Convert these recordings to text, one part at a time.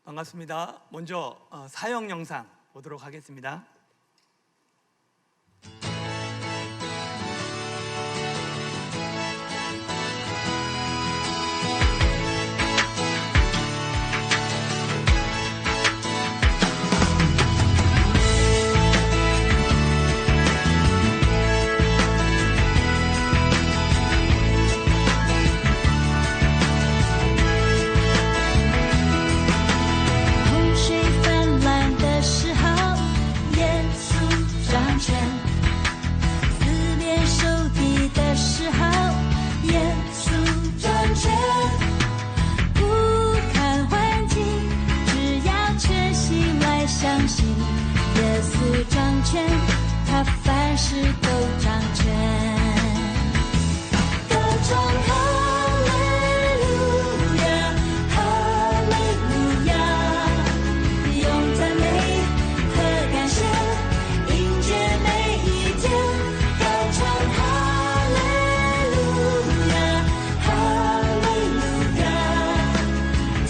반갑습니다. 먼저 사역 영상 보도록 하겠습니다.他凡事都掌权，歌唱哈利路亚，哈利路亚，用赞美和感谢迎接每一天，歌唱哈利路亚，哈利路亚，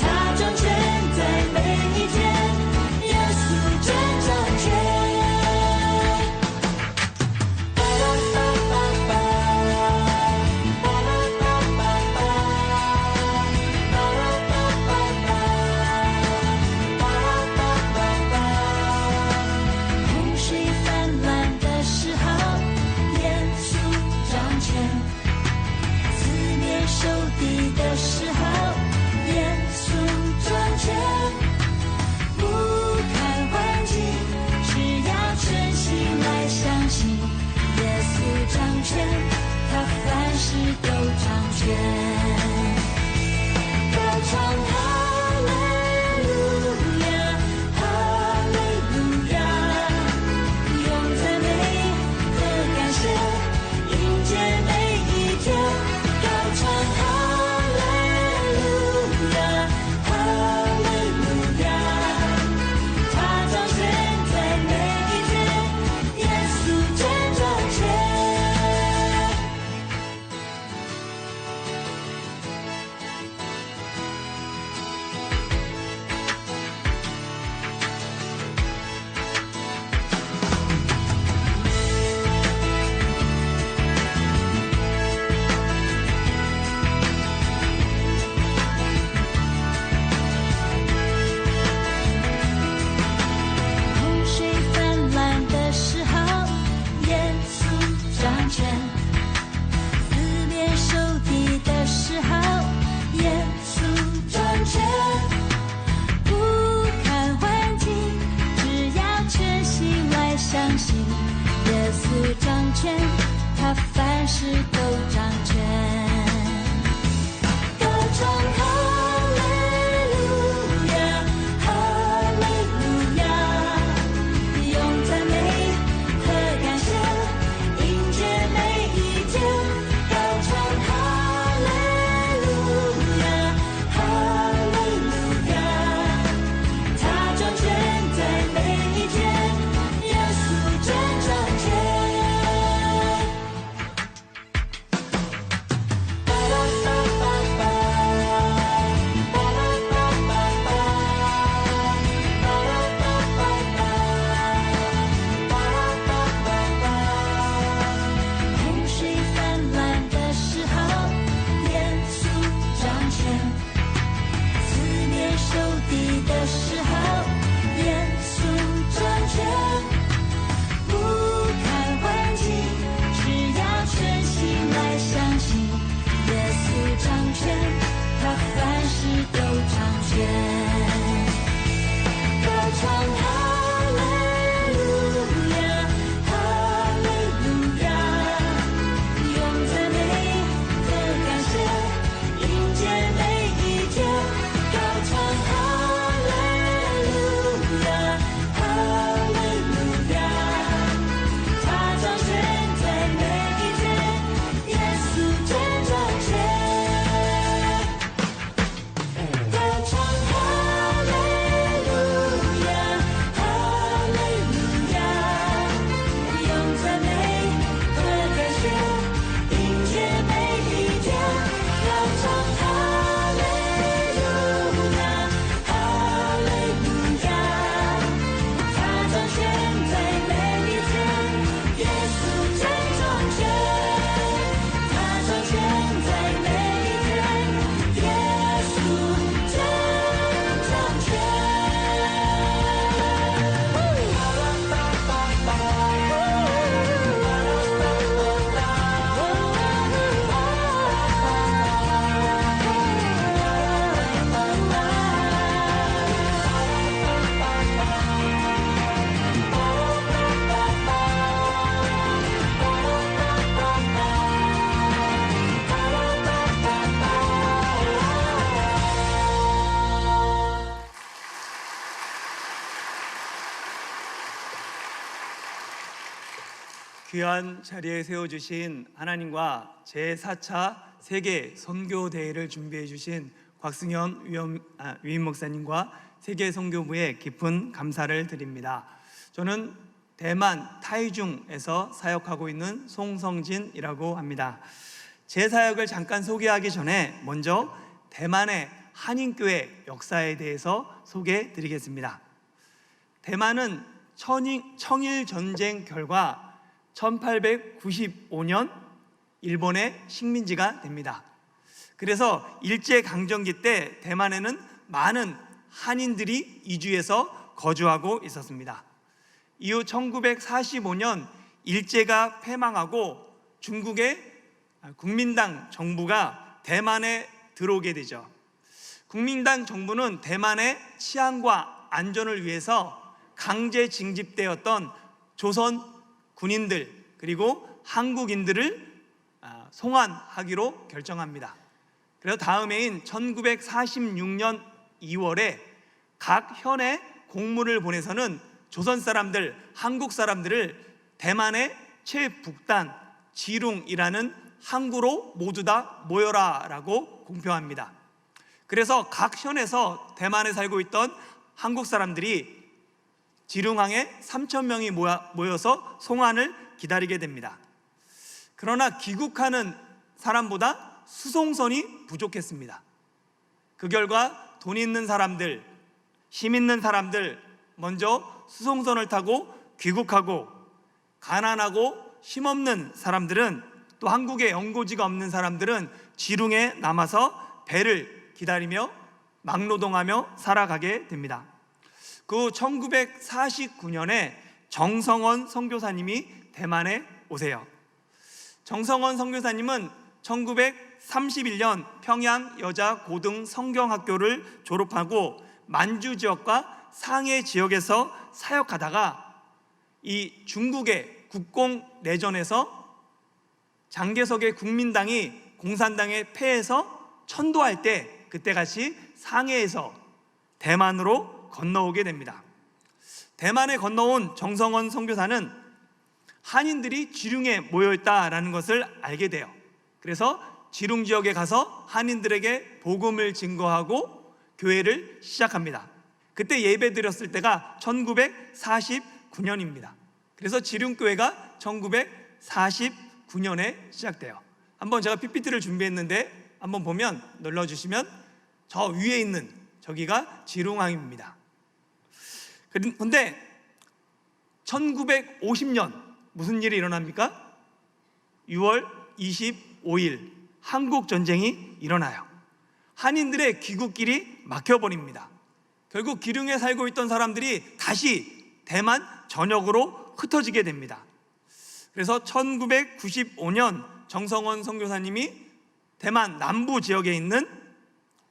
他掌权在每一天，耶稣真掌权。 귀한 자리에 세워주신 하나님과 제4차 세계 선교대회를 준비해 주신 곽승현 위임 목사님과 세계 선교부에 깊은 감사를 드립니다. 저는 대만 타이중에서 사역하고 있는 송성진이라고 합니다. 제 사역을 잠깐 소개하기 전에 먼저 대만의 한인교회 역사에 대해서 소개해 드리겠습니다. 대만은 청일전쟁 결과 1895년 일본의 식민지가 됩니다. 그래서 일제강점기 때 대만에는 많은 한인들이 이주해서 거주하고 있었습니다. 이후 1945년 일제가 패망하고 중국의 국민당 정부가 대만에 들어오게 되죠. 국민당 정부는 대만의 치안과 안전을 위해서 강제 징집되었던 조선 군인들 그리고 한국인들을 송환하기로 결정합니다. 그래서 다음 해인 1946년 2월에 각 현에 공문을 보내서는 조선 사람들, 한국 사람들을 대만의 최북단 지룽이라는 항구로 모두 다 모여라 라고 공표합니다. 그래서 각 현에서 대만에 살고 있던 한국 사람들이 지룽항에 3,000명이 모여서 송환을 기다리게 됩니다. 그러나 귀국하는 사람보다 수송선이 부족했습니다. 그 결과 돈 있는 사람들, 힘 있는 사람들 먼저 수송선을 타고 귀국하고, 가난하고 힘없는 사람들은, 또 한국에 연고지가 없는 사람들은 지룽에 남아서 배를 기다리며 막노동하며 살아가게 됩니다. 그 1949년에 정성원 선교사님이 대만에 오세요. 정성원 선교사님은 1931년 평양 여자고등 성경학교를 졸업하고 만주 지역과 상해 지역에서 사역하다가 이 중국의 국공 내전에서 장개석의 국민당이 공산당에 패해서 천도할 때 그때같이 상해에서 대만으로 건너오게 됩니다. 대만에 건너온 정성원 선교사는 한인들이 지룽에 모여있다라는 것을 알게 돼요. 그래서 지룽 지역에 가서 한인들에게 복음을 증거하고 교회를 시작합니다. 그때 예배 드렸을 때가 1949년입니다. 그래서 지룽교회가 1949년에 시작돼요. 한번 제가 PPT를 준비했는데 한번 보면 눌러주시면 저 위에 있는 저기가 지룽항입니다. 그런데 1950년 무슨 일이 일어납니까? 6월 25일 한국전쟁이 일어나요. 한인들의 귀국길이 막혀버립니다. 결국 기륭에 살고 있던 사람들이 다시 대만 전역으로 흩어지게 됩니다. 그래서 1995년 정성원 선교사님이 대만 남부 지역에 있는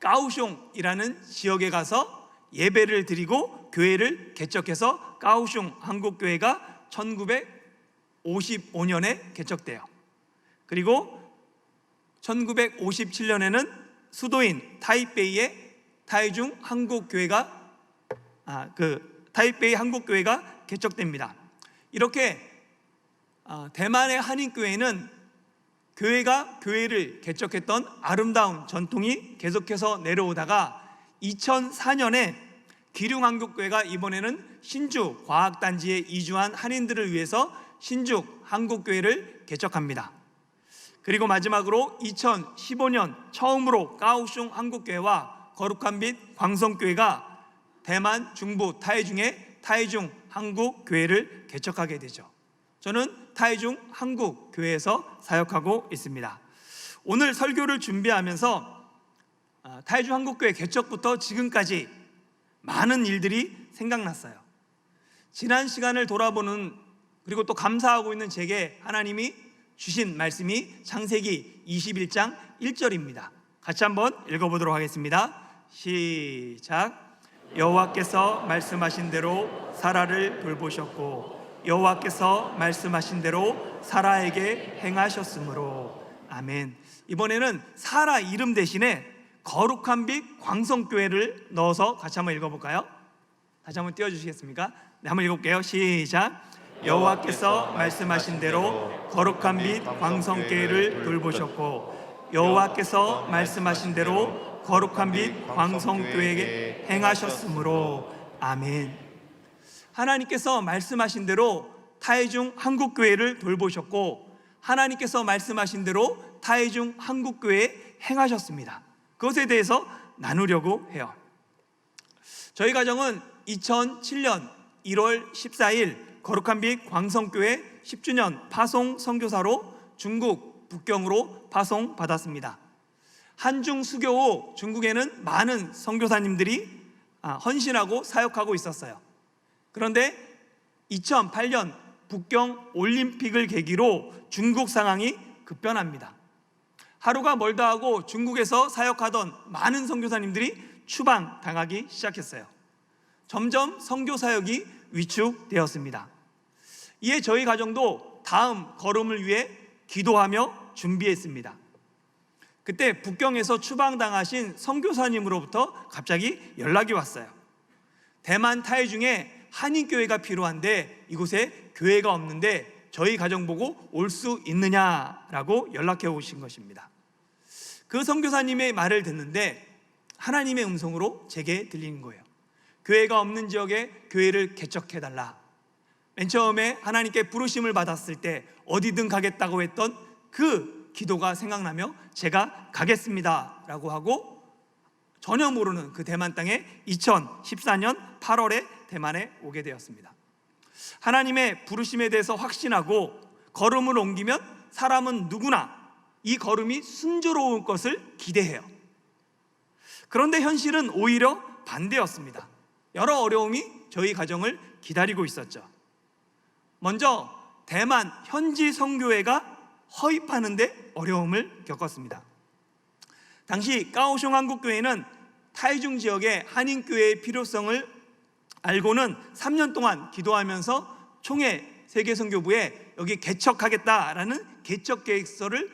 까오숑이라는 지역에 가서 예배를 드리고 교회를 개척해서 까오숑 한국교회가 1955년에 개척돼요. 그리고 1957년에는 수도인 타이베이의 타이중 한국교회가 타이베이 한국교회가 개척됩니다. 이렇게 대만의 한인교회는 교회가 교회를 개척했던 아름다운 전통이 계속해서 내려오다가 2004년에 기륭한국교회가 이번에는 신주 과학단지에 이주한 한인들을 위해서 신주 한국교회를 개척합니다. 그리고 마지막으로 2015년 처음으로 까오숑 한국교회와 거룩한 빛 광성교회가 대만 중부 타이중의 타이중 한국교회를 개척하게 되죠. 저는 타이중 한국교회에서 사역하고 있습니다. 오늘 설교를 준비하면서 타이중 한국교회 개척부터 지금까지 많은 일들이 생각났어요. 지난 시간을 돌아보는 그리고 또 감사하고 있는 제게 하나님이 주신 말씀이 창세기 21장 1절입니다. 같이 한번 읽어보도록 하겠습니다. 시작. 여호와께서 말씀하신 대로 사라를 돌보셨고 여호와께서 말씀하신 대로 사라에게 행하셨으므로. 아멘. 이번에는 사라 이름 대신에 거룩한 빛 광성교회를 넣어서 같이 한번 읽어볼까요? 다시 한번 띄워주시겠습니까? 네, 한번 읽어볼게요. 시작. 여호와께서 말씀하신 대로 거룩한 빛 광성교회를 돌보셨고 여호와께서 말씀하신 대로 거룩한 빛 광성교회에 행하셨으므로 아멘. 하나님께서 말씀하신 대로 타이중 한국교회를 돌보셨고 하나님께서 말씀하신 대로 타이중 한국교회에 행하셨습니다. 그것에 대해서 나누려고 해요. 저희 가정은 2007년 1월 14일 거룩한 빛 광성교회 10주년 파송 선교사로 중국 북경으로 파송받았습니다. 한중 수교 후 중국에는 많은 선교사님들이 헌신하고 사역하고 있었어요. 그런데 2008년 북경 올림픽을 계기로 중국 상황이 급변합니다. 하루가 멀다 하고 중국에서 사역하던 많은 선교사님들이 추방당하기 시작했어요. 점점 선교 사역이 위축되었습니다. 이에 저희 가정도 다음 걸음을 위해 기도하며 준비했습니다. 그때 북경에서 추방당하신 선교사님으로부터 갑자기 연락이 왔어요. 대만 타이중에 한인교회가 필요한데 이곳에 교회가 없는데 저희 가정 보고 올 수 있느냐라고 연락해 오신 것입니다. 그 선교사님의 말을 듣는데 하나님의 음성으로 제게 들리는 거예요. 교회가 없는 지역에 교회를 개척해달라. 맨 처음에 하나님께 부르심을 받았을 때 어디든 가겠다고 했던 그 기도가 생각나며 제가 가겠습니다 라고 하고 전혀 모르는 그 대만 땅에 2014년 8월에 대만에 오게 되었습니다. 하나님의 부르심에 대해서 확신하고 걸음을 옮기면 사람은 누구나 이 걸음이 순조로운 것을 기대해요. 그런데 현실은 오히려 반대였습니다. 여러 어려움이 저희 가정을 기다리고 있었죠. 먼저 대만 현지 선교회가 허입하는데 어려움을 겪었습니다. 당시 까오숑 한국교회는 타이중 지역의 한인교회의 필요성을 알고는 3년 동안 기도하면서 총회 세계선교부에 여기 개척하겠다라는 개척 계획서를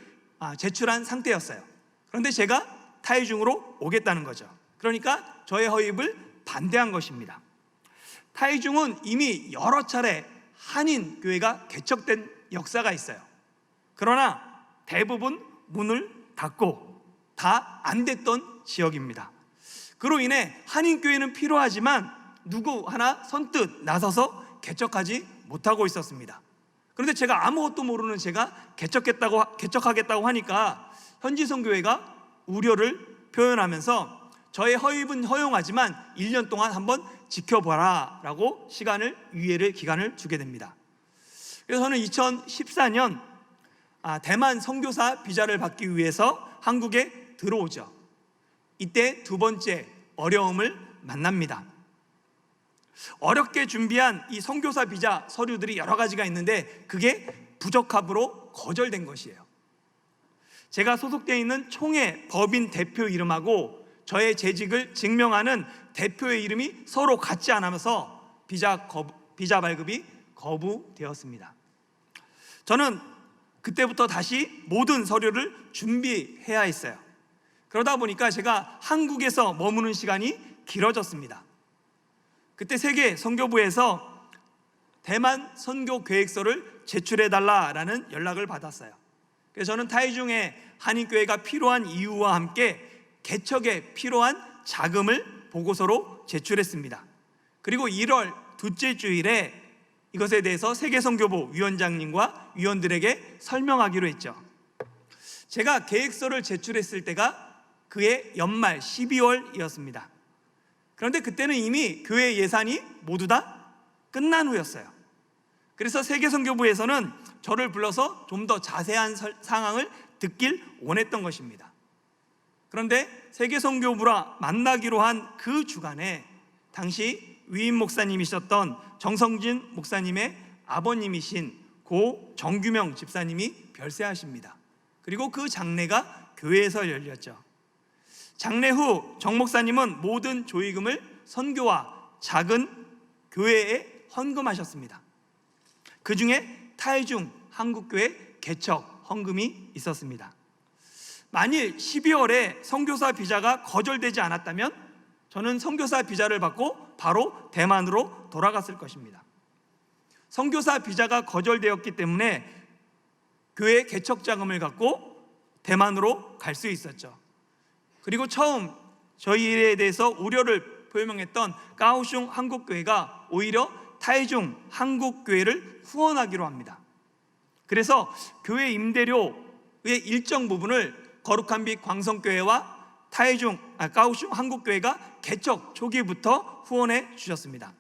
제출한 상태였어요. 그런데 제가 타이중으로 오겠다는 거죠. 그러니까 저의 허입을 반대한 것입니다. 타이중은 이미 여러 차례 한인 교회가 개척된 역사가 있어요. 그러나 대부분 문을 닫고 다 안 됐던 지역입니다. 그로 인해 한인 교회는 필요하지만 누구 하나 선뜻 나서서 개척하지 못하고 있었습니다. 그런데 제가 아무것도 모르는 제가 개척하겠다고 하니까 현지 선교회가 우려를 표현하면서 저의 허입은 허용하지만 1년 동안 한번 지켜봐라 라고 유예를 기간을 주게 됩니다. 그래서 저는 2014년 대만 선교사 비자를 받기 위해서 한국에 들어오죠. 이때 두 번째 어려움을 만납니다. 어렵게 준비한 이 선교사 비자 서류들이 여러 가지가 있는데 그게 부적합으로 거절된 것이에요. 제가 소속되어 있는 총회 법인 대표 이름하고 저의 재직을 증명하는 대표의 이름이 서로 같지 않아서 비자 발급이 거부되었습니다. 저는 그때부터 다시 모든 서류를 준비해야 했어요. 그러다 보니까 제가 한국에서 머무는 시간이 길어졌습니다. 그때 세계 선교부에서 대만 선교 계획서를 제출해달라라는 연락을 받았어요. 그래서 저는 타이중에 한인교회가 필요한 이유와 함께 개척에 필요한 자금을 보고서로 제출했습니다. 그리고 1월 둘째 주일에 이것에 대해서 세계선교부 위원장님과 위원들에게 설명하기로 했죠. 제가 계획서를 제출했을 때가 그해 연말 12월이었습니다. 그런데 그때는 이미 교회 예산이 모두 다 끝난 후였어요. 그래서 세계선교부에서는 저를 불러서 좀 더 자세한 상황을 듣길 원했던 것입니다. 그런데 세계선교부라 만나기로 한 그 주간에 당시 위임 목사님이셨던 정성진 목사님의 아버님이신 고 정규명 집사님이 별세하십니다. 그리고 그 장례가 교회에서 열렸죠. 장례 후 정 목사님은 모든 조의금을 선교와 작은 교회에 헌금하셨습니다. 그 중에 타이중 한국교회 개척 헌금이 있었습니다. 만일 12월에 선교사 비자가 거절되지 않았다면 저는 선교사 비자를 받고 바로 대만으로 돌아갔을 것입니다. 선교사 비자가 거절되었기 때문에 교회 개척 자금을 갖고 대만으로 갈 수 있었죠. 그리고 처음 저희에 대해서 우려를 표명했던 까오슝 한국교회가 오히려 타이중 한국교회를 후원하기로 합니다. 그래서 교회 임대료의 일정 부분을 거룩한 빛 광성교회와 까오슝 한국교회가 개척 초기부터 후원해 주셨습니다.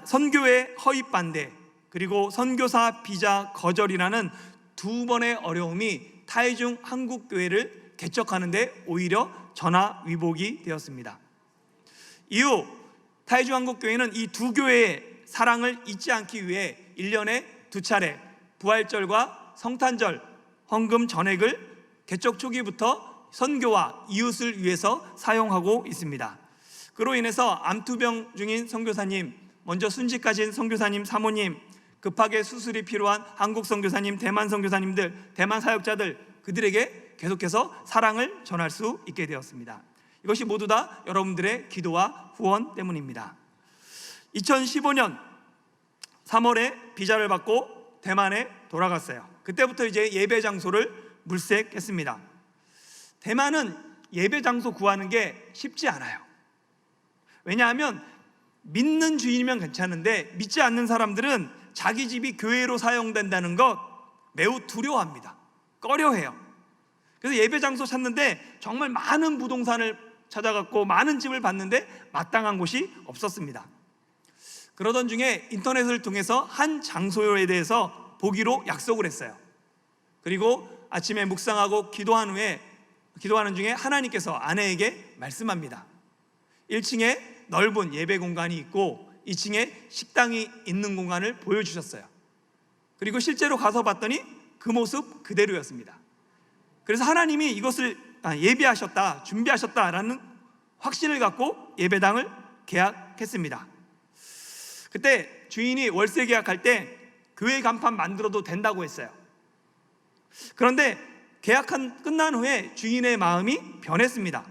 선교회 허입 반대 그리고 선교사 비자 거절이라는 두 번의 어려움이 타이중 한국교회를 개척하는 데 오히려 전화위복이 되었습니다. 이후 타이중 한국교회는 이 두 교회의 사랑을 잊지 않기 위해 1년에 2차례 부활절과 성탄절 헌금 전액을 개척 초기부터 선교와 이웃을 위해서 사용하고 있습니다. 그로 인해서 암투병 중인 선교사님, 먼저 순직 가신 선교사님, 사모님, 급하게 수술이 필요한 한국 선교사님, 대만 선교사님들, 대만 사역자들, 그들에게 계속해서 사랑을 전할 수 있게 되었습니다. 이것이 모두 다 여러분들의 기도와 후원 때문입니다. 2015년 3월에 비자를 받고 대만에 돌아갔어요. 그때부터 이제 예배 장소를 물색했습니다. 대만은 예배 장소 구하는 게 쉽지 않아요. 왜냐하면 믿는 주인이면 괜찮은데 믿지 않는 사람들은 자기 집이 교회로 사용된다는 것 매우 두려워합니다. 꺼려해요. 그래서 예배 장소 찾는데 정말 많은 부동산을 찾아갔고 많은 집을 봤는데 마땅한 곳이 없었습니다. 그러던 중에 인터넷을 통해서 한 장소에 대해서 보기로 약속을 했어요. 그리고 아침에 묵상하고 기도하는 중에 하나님께서 아내에게 말씀합니다. 1층에 넓은 예배 공간이 있고 2층에 식당이 있는 공간을 보여주셨어요. 그리고 실제로 가서 봤더니 그 모습 그대로였습니다. 그래서 하나님이 이것을 예비하셨다, 준비하셨다라는 확신을 갖고 예배당을 계약했습니다. 그때 주인이 월세 계약할 때 교회 간판 만들어도 된다고 했어요. 그런데 끝난 후에 주인의 마음이 변했습니다.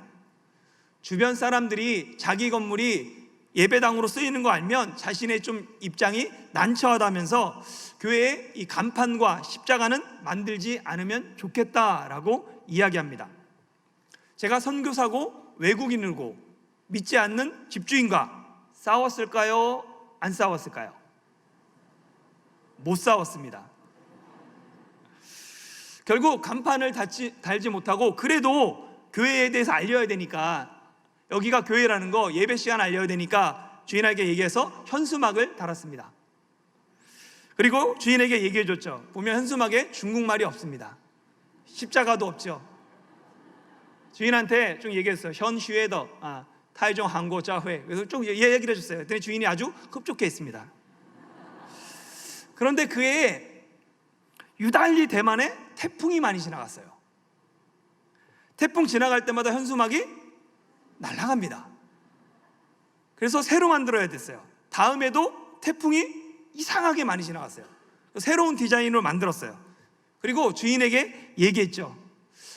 주변 사람들이 자기 건물이 예배당으로 쓰이는 거 알면 자신의 좀 입장이 난처하다면서 교회에 이 간판과 십자가는 만들지 않으면 좋겠다라고 이야기합니다. 제가 선교사고 외국인이고 믿지 않는 집주인과 싸웠을까요? 안 싸웠을까요? 못 싸웠습니다. 결국 간판을 달지 못하고 그래도 교회에 대해서 알려야 되니까 여기가 교회라는 거 예배 시간 알려야 되니까 주인에게 얘기해서 현수막을 달았습니다. 그리고 주인에게 얘기해 줬죠. 보면 현수막에 중국말이 없습니다. 십자가도 없죠. 주인한테 좀 얘기했어요. 현슈에더 타이종 한국教会 그래서 좀 얘기를 해줬어요. 그랬더니 주인이 아주 흡족해했습니다. 그런데 그 해에 유달리 대만에 태풍이 많이 지나갔어요. 태풍 지나갈 때마다 현수막이 날아갑니다. 그래서 새로 만들어야 됐어요. 다음에도 태풍이 이상하게 많이 지나갔어요. 새로운 디자인으로 만들었어요. 그리고 주인에게 얘기했죠.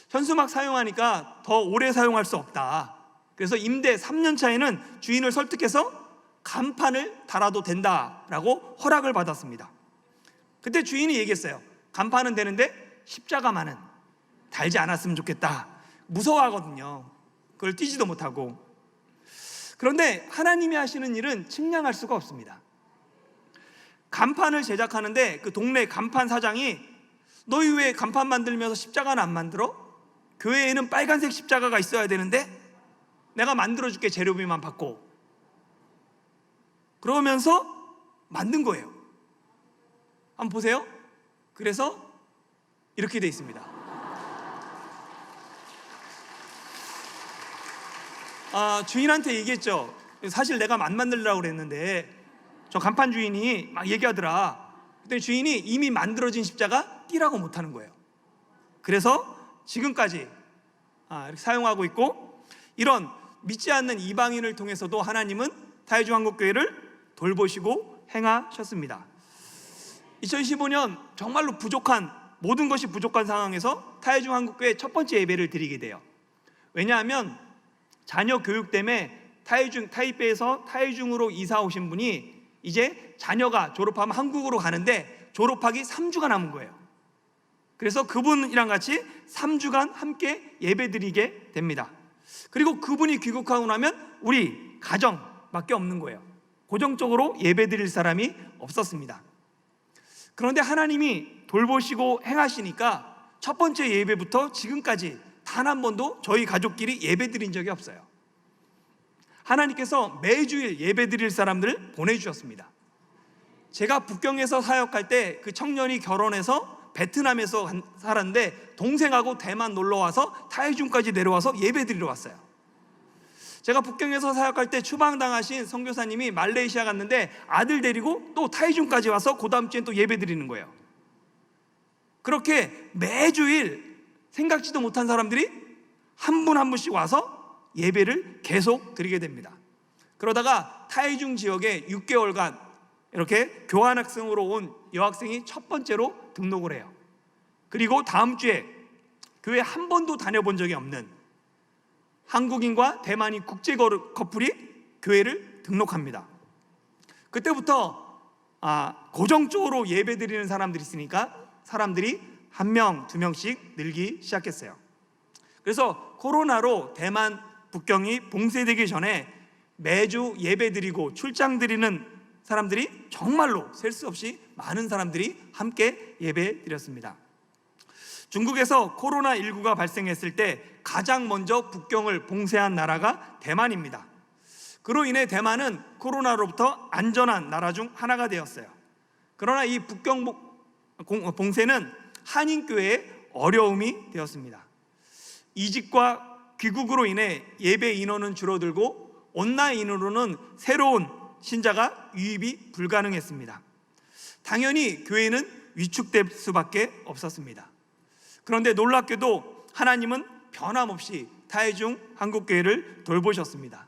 현수막 사용하니까 더 오래 사용할 수 없다. 그래서 임대 3년 차에는 주인을 설득해서 간판을 달아도 된다라고 허락을 받았습니다. 그때 주인이 얘기했어요. 간판은 되는데 십자가만은 달지 않았으면 좋겠다. 무서워하거든요. 그걸 띄지도 못하고. 그런데 하나님이 하시는 일은 측량할 수가 없습니다. 간판을 제작하는데 그 동네 간판 사장이 너희 왜 간판 만들면서 십자가는 안 만들어? 교회에는 빨간색 십자가가 있어야 되는데 내가 만들어줄게 재료비만 받고. 그러면서 만든 거예요. 한번 보세요. 그래서 이렇게 돼 있습니다. 주인한테 얘기했죠. 사실 내가 안 만들려고 그랬는데 저 간판 주인이 막 얘기하더라. 그때 주인이 이미 만들어진 십자가 띄라고 못하는 거예요. 그래서 지금까지 이렇게 사용하고 있고, 이런 믿지 않는 이방인을 통해서도 하나님은 타이중 한국교회를 돌보시고 행하셨습니다. 2015년 정말로 모든 것이 부족한 상황에서 타이중 한국교회 첫 번째 예배를 드리게 돼요. 왜냐하면 자녀 교육 때문에 타이베이에서 타이중으로 이사 오신 분이 이제 자녀가 졸업하면 한국으로 가는데 졸업하기 3주가 남은 거예요. 그래서 그분이랑 같이 3주간 함께 예배드리게 됩니다. 그리고 그분이 귀국하고 나면 우리 가정밖에 없는 거예요. 고정적으로 예배드릴 사람이 없었습니다. 그런데 하나님이 돌보시고 행하시니까 첫 번째 예배부터 지금까지 단 한 번도 저희 가족끼리 예배드린 적이 없어요. 하나님께서 매주일 예배드릴 사람들을 보내주셨습니다. 제가 북경에서 사역할 때 그 청년이 결혼해서 베트남에서 살았는데 동생하고 대만 놀러와서 타이중까지 내려와서 예배드리러 왔어요. 제가 북경에서 사역할 때 추방당하신 선교사님이 말레이시아 갔는데 아들 데리고 또 타이중까지 와서 그 다음 주엔 또 예배드리는 거예요. 그렇게 매주일 생각지도 못한 사람들이 한 분 한 분씩 와서 예배를 계속 드리게 됩니다. 그러다가 타이중 지역에 6개월간 이렇게 교환학생으로 온 여학생이 첫 번째로 등록을 해요. 그리고 다음 주에 교회 한 번도 다녀본 적이 없는 한국인과 대만인 국제 커플이 교회를 등록합니다. 그때부터 고정적으로 예배드리는 사람들이 있으니까 사람들이 한 명, 두 명씩 늘기 시작했어요. 그래서 코로나로 대만 북경이 봉쇄되기 전에 매주 예배드리고 출장드리는 사람들이 정말로 셀 수 없이 많은 사람들이 함께 예배드렸습니다. 중국에서 코로나19가 발생했을 때 가장 먼저 북경을 봉쇄한 나라가 대만입니다. 그로 인해 대만은 코로나로부터 안전한 나라 중 하나가 되었어요. 그러나 이 북경 봉쇄는 한인교회에 어려움이 되었습니다. 이직과 귀국으로 인해 예배 인원은 줄어들고 온라인으로는 새로운 신자가 유입이 불가능했습니다. 당연히 교회는 위축될 수밖에 없었습니다. 그런데 놀랍게도 하나님은 변함없이 타이중 한국교회를 돌보셨습니다.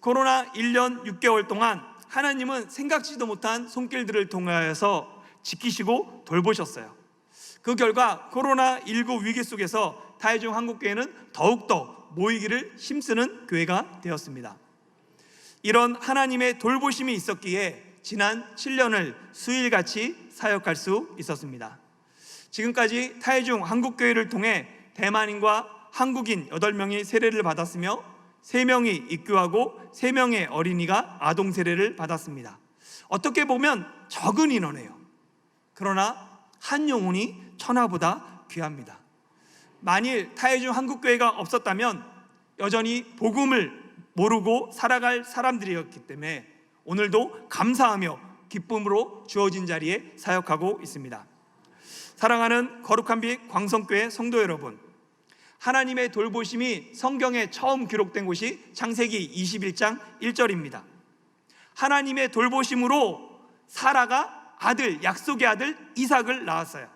코로나 1년 6개월 동안 하나님은 생각지도 못한 손길들을 통하여서 지키시고 돌보셨어요. 그 결과 코로나19 위기 속에서 타이중 한국교회는 더욱더 모이기를 힘쓰는 교회가 되었습니다. 이런 하나님의 돌보심이 있었기에 지난 7년을 수일같이 사역할 수 있었습니다. 지금까지 타이중 한국교회를 통해 대만인과 한국인 8명이 세례를 받았으며 3명이 입교하고 3명의 어린이가 아동 세례를 받았습니다. 어떻게 보면 적은 인원이에요. 그러나 한 영혼이 천하보다 귀합니다. 만일 타이중 한국교회가 없었다면 여전히 복음을 모르고 살아갈 사람들이었기 때문에 오늘도 감사하며 기쁨으로 주어진 자리에 사역하고 있습니다. 사랑하는 거룩한 빛 광성교회 성도 여러분, 하나님의 돌보심이 성경에 처음 기록된 곳이 창세기 21장 1절입니다. 하나님의 돌보심으로 사라가 약속의 아들 이삭을 낳았어요.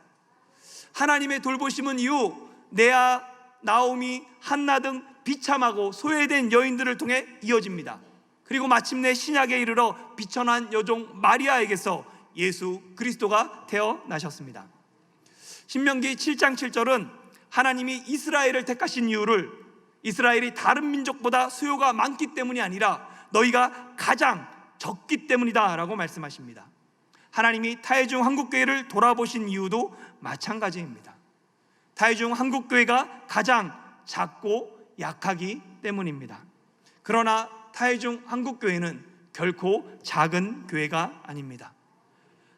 하나님의 돌보심은 이후 레아, 나오미, 한나 등 비참하고 소외된 여인들을 통해 이어집니다. 그리고 마침내 신약에 이르러 비천한 여종 마리아에게서 예수 그리스도가 태어나셨습니다. 신명기 7장 7절은 하나님이 이스라엘을 택하신 이유를 이스라엘이 다른 민족보다 수요가 많기 때문이 아니라 너희가 가장 적기 때문이다 라고 말씀하십니다. 하나님이 타이중 한국교회를 돌아보신 이유도 마찬가지입니다. 타이중 한국교회가 가장 작고 약하기 때문입니다. 그러나 타이중 한국교회는 결코 작은 교회가 아닙니다.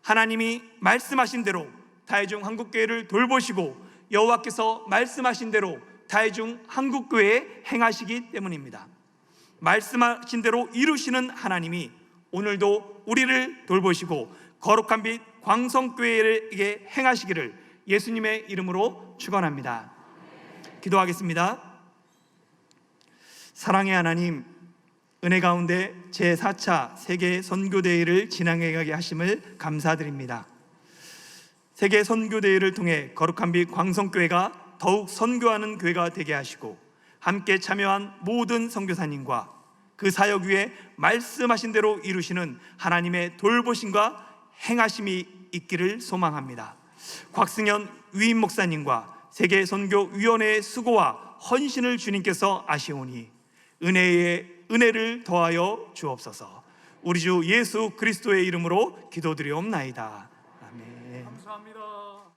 하나님이 말씀하신 대로 타이중 한국교회를 돌보시고 여호와께서 말씀하신 대로 타이중 한국교회에 행하시기 때문입니다. 말씀하신 대로 이루시는 하나님이 오늘도 우리를 돌보시고 거룩한 빛 광성교회에게 행하시기를 예수님의 이름으로 축원합니다. 기도하겠습니다. 사랑의 하나님, 은혜 가운데 제4차 세계 선교대회를 진행하게 하심을 감사드립니다. 세계 선교대회를 통해 거룩한 빛 광성교회가 더욱 선교하는 교회가 되게 하시고 함께 참여한 모든 선교사님과 그 사역 위에 말씀하신 대로 이루시는 하나님의 돌보심과 행하심이 있기를 소망합니다. 곽승현 위임 목사님과 세계 선교위원회의 수고와 헌신을 주님께서 아시오니 은혜를 더하여 주옵소서. 우리 주 예수 그리스도의 이름으로 기도드리옵나이다. 아멘. 감사합니다.